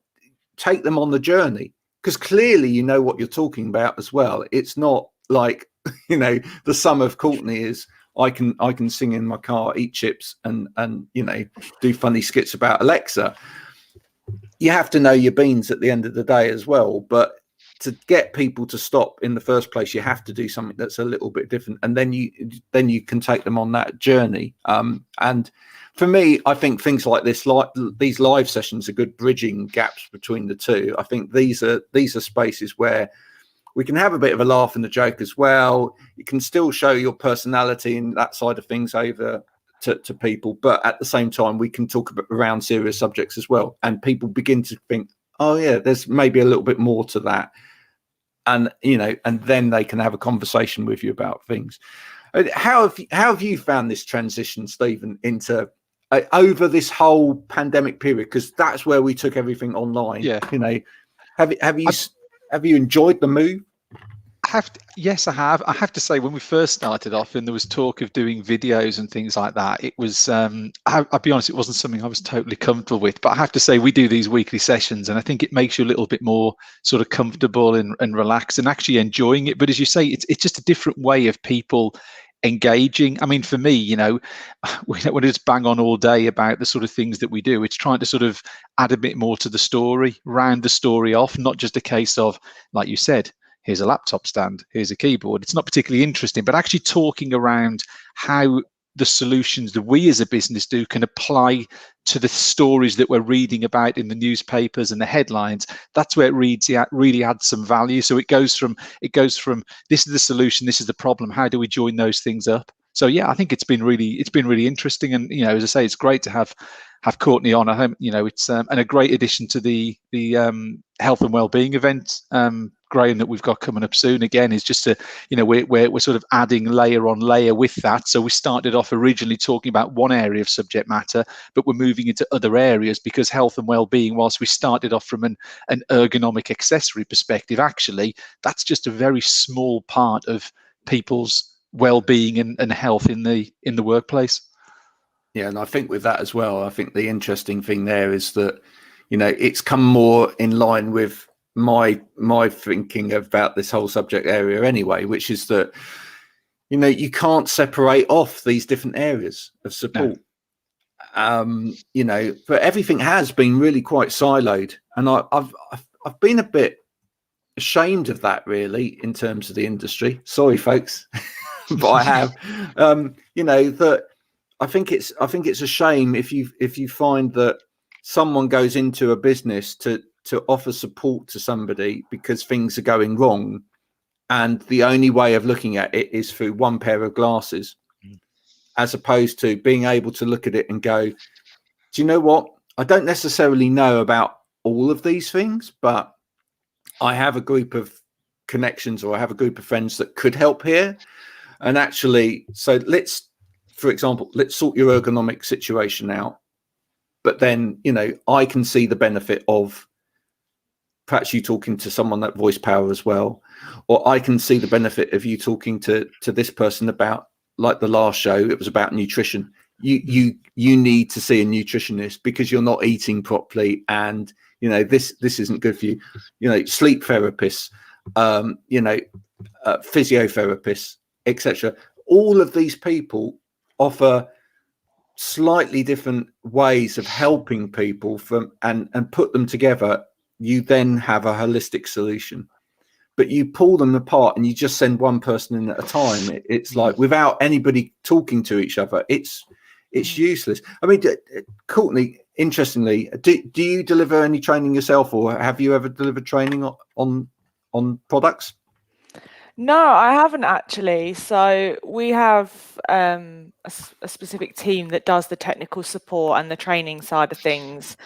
take them on the journey? Because clearly, you know what you're talking about as well. It's not like, you know, the sum of Courtney is I can sing in my car, eat chips, and you know, do funny skits about Alexa. You have to know your beans at the end of the day as well, but to get people to stop in the first place, you have to do something that's a little bit different, and then you can take them on that journey. And for me, I think things like this, like these live sessions, are good bridging gaps between the two. I think these are spaces where we can have a bit of a laugh and a joke as well. You can still show your personality and that side of things over to people, but at the same time, we can talk around serious subjects as well, and people begin to think, oh yeah, there's maybe a little bit more to that. And, you know, and then they can have a conversation with you about things. How have you found this transition, Stephen, into over this whole pandemic period? Because that's where we took everything online. Yeah. You know, have you enjoyed the move? Yes, I have. I have to say, when we first started off and there was talk of doing videos and things like that, it was, I'll be honest, it wasn't something I was totally comfortable with. But I have to say, we do these weekly sessions and I think it makes you a little bit more sort of comfortable and relaxed and actually enjoying it. But as you say, it's just a different way of people engaging. I mean, for me, you know, we don't want to just bang on all day about the sort of things that we do. It's trying to sort of add a bit more to the story, round the story off, not just a case of, like you said, here's a laptop stand, here's a keyboard. It's not particularly interesting, but actually talking around how the solutions that we as a business do can apply to the stories that we're reading about in the newspapers and the headlines. That's where it really adds some value. So it goes from this is the solution, this is the problem. How do we join those things up? So yeah, I think it's been really interesting. And you know, as I say, it's great to have Courtney on. I hope, you know, it's and a great addition to the health and wellbeing event, Graham, that we've got coming up soon. Again, is just you know, we're sort of adding layer on layer with that. So we started off originally talking about one area of subject matter, but we're moving into other areas because health and wellbeing, whilst we started off from an ergonomic accessory perspective, actually that's just a very small part of people's well-being and health in the workplace. Yeah, and I think with that as well, I think the interesting thing there is that, you know, it's come more in line with my thinking about this whole subject area anyway, which is that, you know, you can't separate off these different areas of support. No. You know, but everything has been really quite siloed, and I've been a bit ashamed of that, really, in terms of the industry. Sorry, folks, but I have. You know, that I think it's a shame if you find that someone goes into a business to offer support to somebody because things are going wrong, and the only way of looking at it is through one pair of glasses, as opposed to being able to look at it and go, do you know what? I don't necessarily know about all of these things, but I have a group of connections, or I have a group of friends that could help here. And actually, so for example, let's sort your ergonomic situation out. But then, you know, I can see the benefit of perhaps you talking to someone that voice power as well, or I can see the benefit of you talking to this person about, like the last show, it was about nutrition. You need to see a nutritionist because you're not eating properly, and you know this isn't good for you. You know, sleep therapists, you know, physiotherapists, etc. All of these people offer slightly different ways of helping people and put them together. You then have a holistic solution, but you pull them apart and you just send one person in at a time. It's like, without anybody talking to each other, it's useless. I mean, Courtney, interestingly, do you deliver any training yourself, or have you ever delivered training on products? No, I haven't actually. So we have a specific team that does the technical support and the training side of things.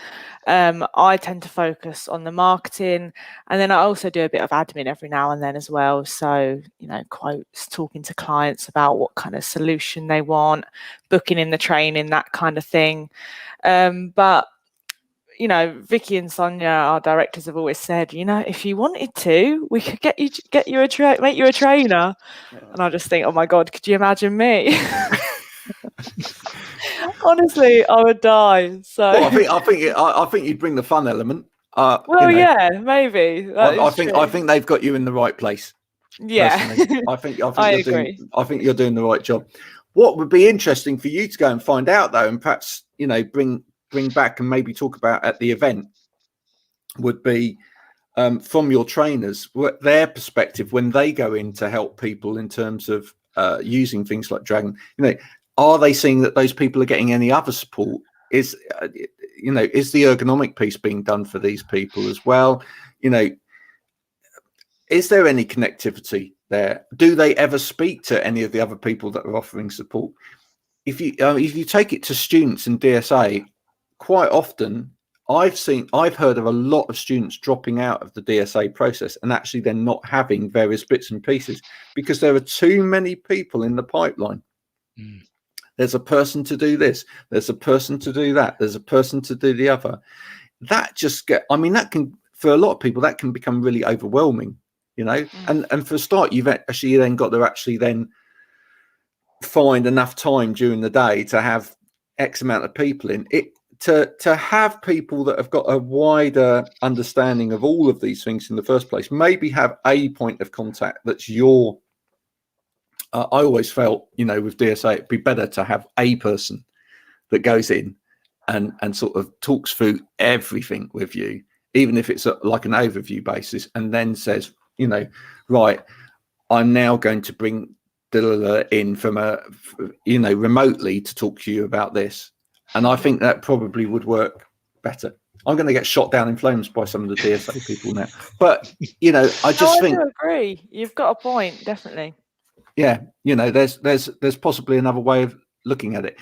I tend to focus on the marketing, and then I also do a bit of admin every now and then as well. So, quotes, talking to clients about what kind of solution they want, booking in the training, that kind of thing. But Vicky and Sonia, our directors, have always said, if you wanted to, we could make you a trainer. And I just think, oh my God, could you imagine me? Honestly, I would die. So I think you'd bring the fun element. Yeah, maybe. I think they've got you in the right place. Yeah, I think I agree. I think you're doing the right job. What would be interesting for you to go and find out, though, and perhaps bring back and maybe talk about at the event, would be from your trainers, what their perspective when they go in to help people in terms of using things like Dragon. Are they seeing that those people are getting any other support? Is the ergonomic piece being done for these people as well? Is there any connectivity there? Do they ever speak to any of the other people that are offering support? If you take it to students in DSA, quite often I've heard of a lot of students dropping out of the DSA process and actually then not having various bits and pieces because there are too many people in the pipeline. There's a person to do this, there's a person to do that, there's a person to do the other. That can, for a lot of people, that can become really overwhelming, and for a start, you've actually then got to actually then find enough time during the day to have X amount of people in it, to have people that have got a wider understanding of all of these things in the first place. Maybe have a point of contact that's your I always felt, with DSA, it'd be better to have a person that goes in and sort of talks through everything with you, even if it's like an overview basis, and then says, right, I'm now going to bring in from remotely to talk to you about this. And I think that probably would work better. I'm going to get shot down in flames by some of the DSA people now, but I think I agree. You've got a point, definitely. Yeah, there's possibly another way of looking at it.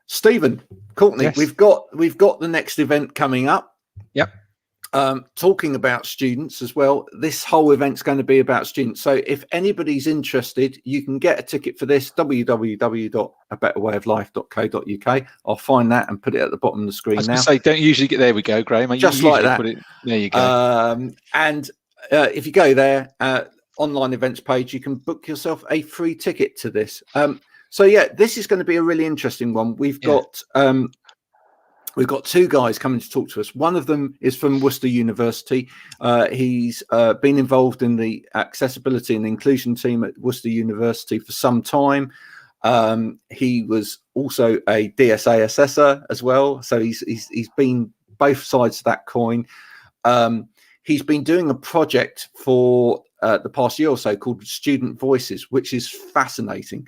Stephen, Courtney, yes. We've got the next event coming up. Yep. Talking about students as well. This whole event's going to be about students. So if anybody's interested, you can get a ticket for this, www.abetterwayoflife.co.uk. I'll find that and put it at the bottom of the screen now. Don't usually get, there we go, Graham. Just like that. There you go. And if you go there, online events page, you can book yourself a free ticket to this. So yeah, this is going to be a really interesting one. We've got two guys coming to talk to us. One of them is from Worcester University. He's been involved in the accessibility and inclusion team at Worcester University for some time. He was also a DSA assessor as well, so he's been both sides of that coin. He's been doing a project for the past year or so called Student Voices, which is fascinating.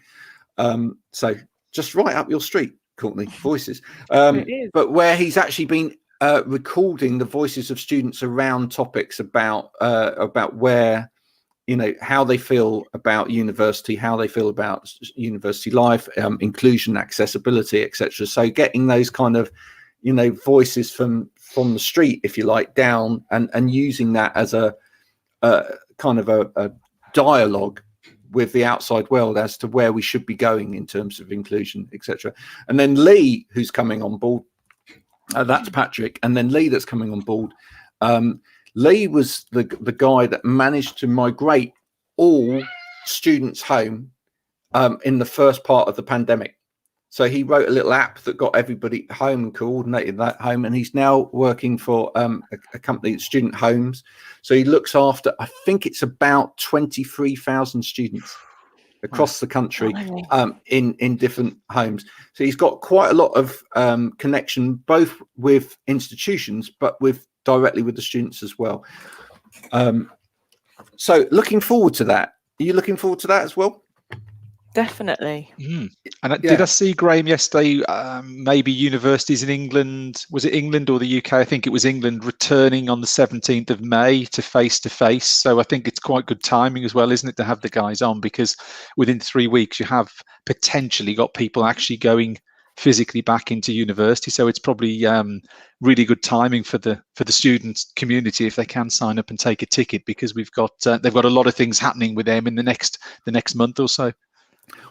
So just right up your street, Courtney, Voices. But where he's actually been recording the voices of students around topics about where, how they feel about university, how they feel about university life, inclusion, accessibility, etc. So getting those kind of, voices from the street, if you like, down and using that as a kind of a dialogue with the outside world as to where we should be going in terms of inclusion, etc. And then Lee, who's coming on board, that's Patrick, and then Lee that's coming on board. Lee was the guy that managed to migrate all students home in the first part of the pandemic. So he wrote a little app that got everybody home and coordinated that home. And he's now working for a company, Student Homes. So he looks after, I think it's about 23,000 students across the country in different homes. So he's got quite a lot of connection, both with institutions, but directly with the students as well. So looking forward to that. Are you looking forward to that as well? Definitely. And did I see, Graham, yesterday, maybe universities in England, was it England or the UK? I think it was England, returning on the 17th of May to face-to-face. So I think it's quite good timing as well, isn't it, to have the guys on, because within 3 weeks you have potentially got people actually going physically back into university. So it's probably really good timing for the student community if they can sign up and take a ticket, because we've got they've got a lot of things happening with them in the next month or so.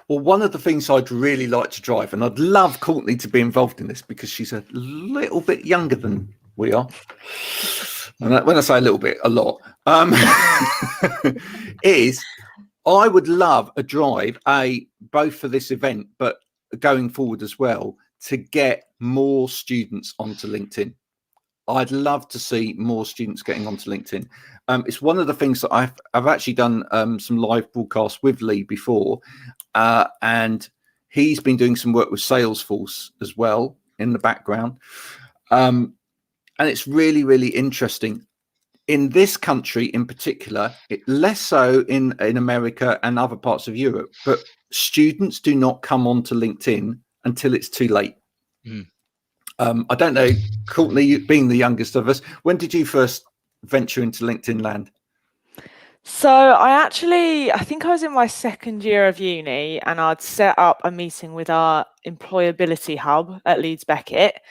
Well, one of the things I'd really like to drive, and I'd love Courtney to be involved in this because she's a little bit younger than we are. And when I say a little bit, a lot, is I would love a drive, both for this event, but going forward as well, to get more students onto LinkedIn. I'd love to see more students getting onto LinkedIn. It's one of the things that I've actually done some live broadcasts with Lee before, and he's been doing some work with Salesforce as well in the background. And it's really, really interesting. In this country in particular, less so in America and other parts of Europe, but students do not come onto LinkedIn until it's too late. I don't know, Courtney, you being the youngest of us, when did you first venture into LinkedIn land? So I think I was in my second year of uni, and I'd set up a meeting with our employability hub at Leeds Beckett,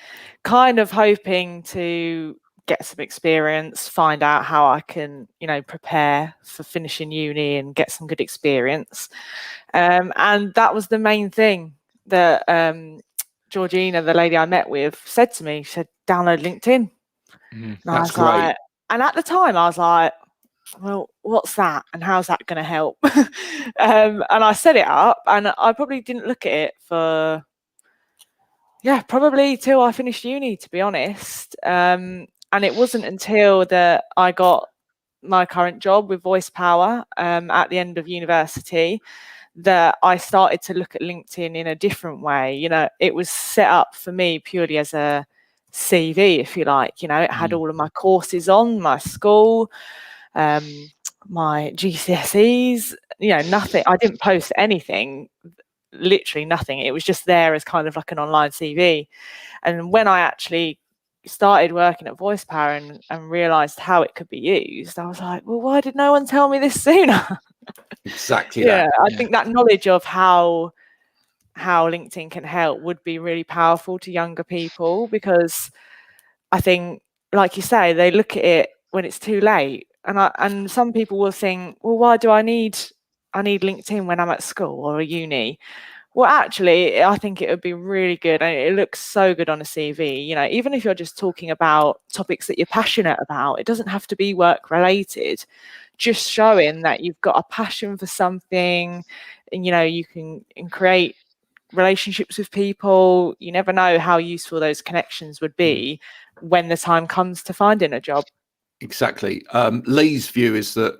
kind of hoping to get some experience, find out how I can, prepare for finishing uni and get some good experience. And that was the main thing that Georgina, the lady I met with, said to me. She said, download LinkedIn. That's great. And at the time I was like, well, what's that and how's that going to help? And I set it up, and I probably didn't look at it for probably till I finished uni, to be honest. And it wasn't until that I got my current job with Voice Power at the end of university that I started to look at LinkedIn in a different way. It was set up for me purely as a CV, if you like. It had all of my courses on, my school, my GCSEs, nothing. I didn't post anything, literally nothing. It was just there as kind of like an online CV. And when I actually started working at Voice Power and realized how it could be used, I was like, well, why did no one tell me this sooner? Exactly. I think that knowledge of how LinkedIn can help would be really powerful to younger people, because I think, like you say, they look at it when it's too late. And some people will think, well, why do I need LinkedIn when I'm at school or a uni? Well, actually, I think it would be really good. And it looks so good on a CV. Even if you're just talking about topics that you're passionate about, it doesn't have to be work related. Just showing that you've got a passion for something, and you can create relationships with people. You never know how useful those connections would be when the time comes to finding a job. Exactly. Lee's view is that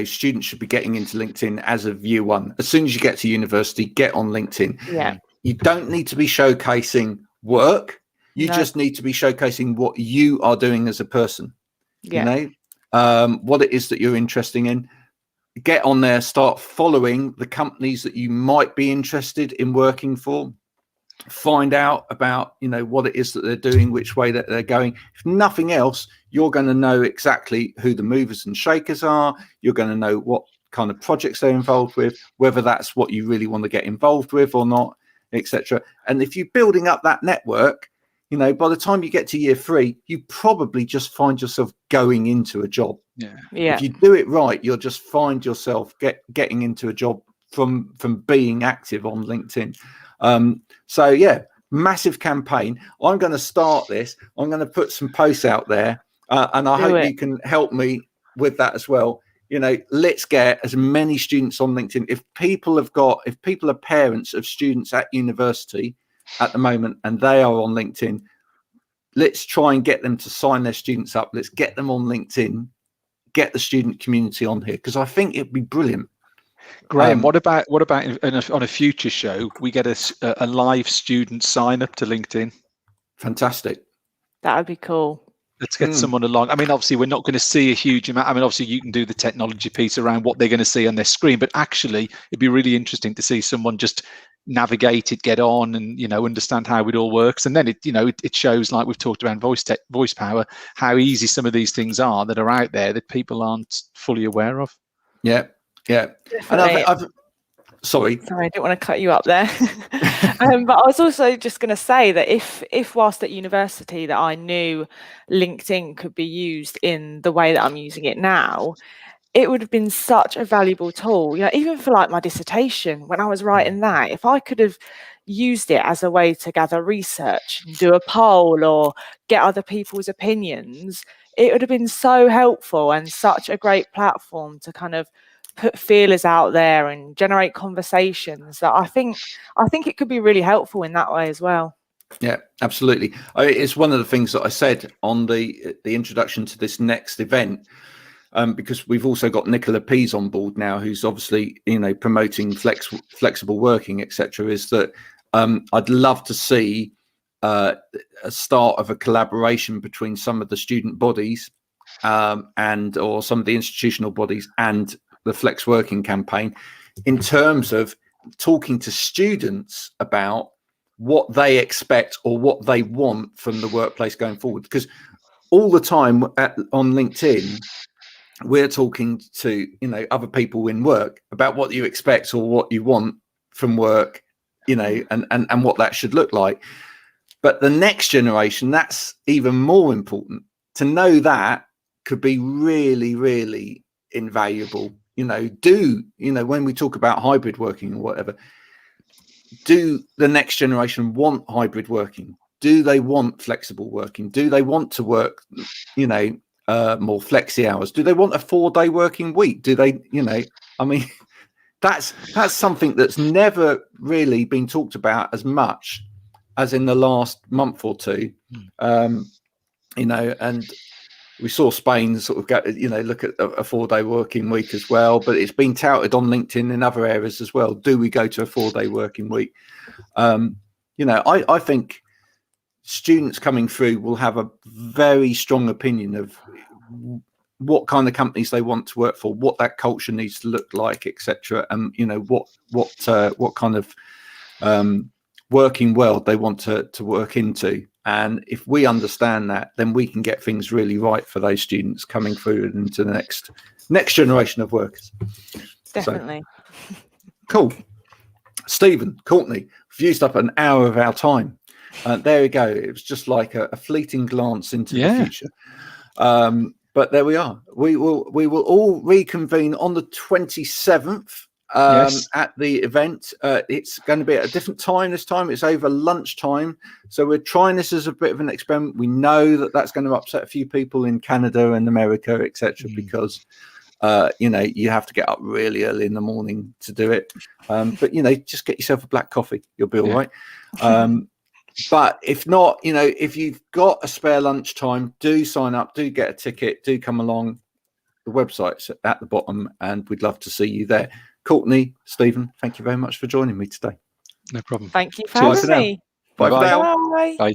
students should be getting into LinkedIn as of year one. As soon as you get to university, get on LinkedIn. Yeah. You don't need to be showcasing work. You just need to be showcasing what you are doing as a person. Yeah. What it is that you're interested in. Get on there, start following the companies that you might be interested in working for. Find out about what it is that they're doing, which way that they're going. If nothing else, you're going to know exactly who the movers and shakers are. You're going to know what kind of projects they're involved with, whether that's what you really want to get involved with or not, etc. And if you're building up that network, by the time you get to year 3, you probably just find yourself going into a job. Yeah. If you do it right, you'll just find yourself getting into a job from being active on LinkedIn. So yeah, massive campaign. I'm going to start this. I'm going to put some posts out there, and I hope you can help me with that as well. Let's get as many students on LinkedIn. If people are parents of students at university at the moment and they are on LinkedIn, let's try and get them to sign their students up. Let's get them on LinkedIn, get the student community on here, because I think it'd be brilliant. Graham, what about on a future show we get a live student sign up to LinkedIn? Fantastic. That would be cool. Let's get someone along. I mean, obviously, we're not going to see a huge amount. I mean, obviously, you can do the technology piece around what they're going to see on their screen, but actually, it'd be really interesting to see someone just navigate it, get on, and understand how it all works. And then it shows, like we've talked about voice power, how easy some of these things are that are out there that people aren't fully aware of. Yeah. And I've sorry, I didn't want to cut you up there. But I was also just going to say that if whilst at university that I knew LinkedIn could be used in the way that I'm using it now, it would have been such a valuable tool, even for like my dissertation, when I was writing that, if I could have used it as a way to gather research and do a poll or get other people's opinions, it would have been so helpful and such a great platform to kind of put feelers out there and generate conversations that I think it could be really helpful in that way as well. Yeah, absolutely. It's one of the things that I said on the introduction to this next event, because we've also got Nicola Pease on board now, who's obviously promoting flexible working, etc. Is that I'd love to see a start of a collaboration between some of the student bodies or some of the institutional bodies and the Flex Working campaign, in terms of talking to students about what they expect or what they want from the workplace going forward. Because all the time on LinkedIn, we're talking to other people in work about what you expect or what you want from work, and what that should look like. But the next generation, that's even more important. To know that could be really, really invaluable. When we talk about hybrid working or whatever, do the next generation want hybrid working? Do they want flexible working? Do they want to work, more flexi hours? Do they want a 4-day working week? Do they, I mean, that's something that's never really been talked about as much as in the last month or two. And we saw Spain sort of go, look at a 4-day working week as well, but it's been touted on LinkedIn in other areas as well. Do we go to a 4-day working week? I think students coming through will have a very strong opinion of what kind of companies they want to work for, what that culture needs to look like, etc. And what kind of working world they want to work into. And if we understand that, then we can get things really right for those students coming through into the next generation of workers. Definitely. So, cool. Stephen, Courtney, we've used up an hour of our time. There we go. It was just like a fleeting glance into the future. But there we are. We will all reconvene on the 27th. At the event. It's going to be at a different time this time. It's over lunchtime, so we're trying this as a bit of an experiment. We know that that's going to upset a few people in Canada and America, etc., because you have to get up really early in the morning to do it. But just get yourself a black coffee, you'll be all right. But if not, if you've got a spare lunchtime, do sign up, do get a ticket, do come along. The website's at the bottom, and we'd love to see you there. Courtney, Stephen, thank you very much for joining me today. No problem. Thank you for having me. Bye for now. Bye. Bye.